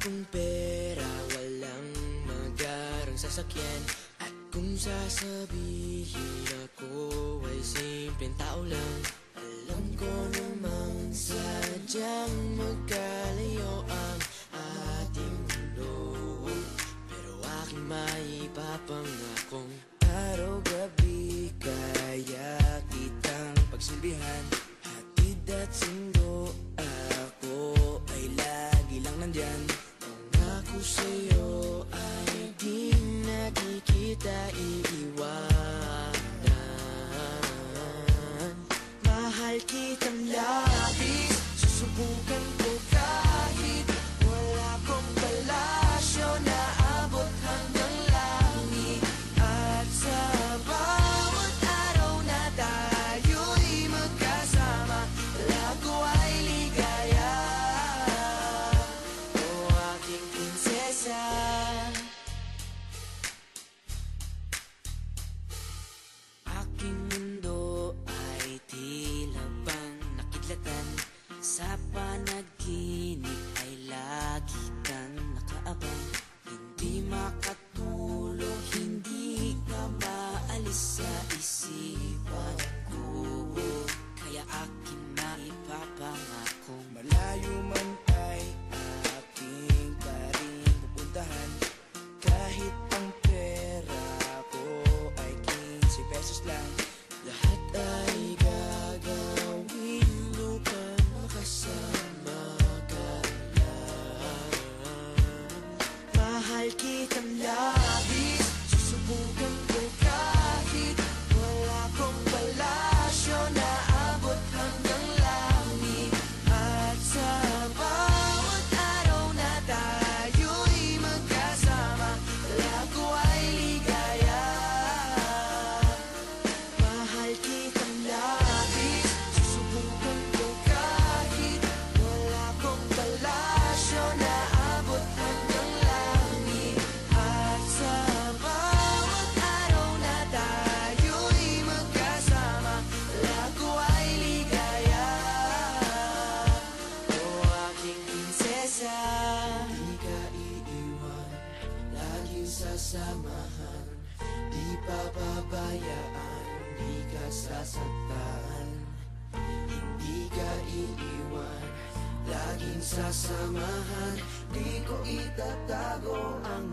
akong pera, walang magarang sasakyan. At kung sasabihin ako ay simpleng tao lang, alam ko namang sadyang magkalayo ang ating mundo. Pero aking maipapangakong araw-gabi kaya kitang pagsilbihan. Hatid at sundo ako ay lagi lang nandyan. Pangako sa'yo ay di na di kita iiwanan. Mahal kitang labis, susubukan ko kahit wala kong palasyo na abot hanggang langit. At sa bawat araw na tayo'y magkasama, lago ay ligaya. O aking prinsesa, aking mundo ay tila bang nakidlatan. Sa panaginip ay lagi kang nakaabang. Hindi makatulog, hindi ka maalis sa isipan ko. Kaya aking maipapangakong malayo man ay aking pa rin pupuntahan. Kahit ang pera ko ay 15 pesos lang, lahat ay gagawin upang makasama ka lang. Mahal kitang labis, susubukan ko kahit wala kong palasyo na abot hanggang langit. At sa bawat araw na tayo'y magkasama, lago ay ligaya. Mahal kitang labis, susubukan ko kahit wala kong palasyo na abot hanggang langit. At sa bawat araw na tayo'y magkasama, lago ay ligaya. O aking prinsesa, di ka iiwan, laging sasamahan. Di papabayaan, di ka sasaktan. Hindi ka iiwan, laging sasamahan. Di ko itatago ang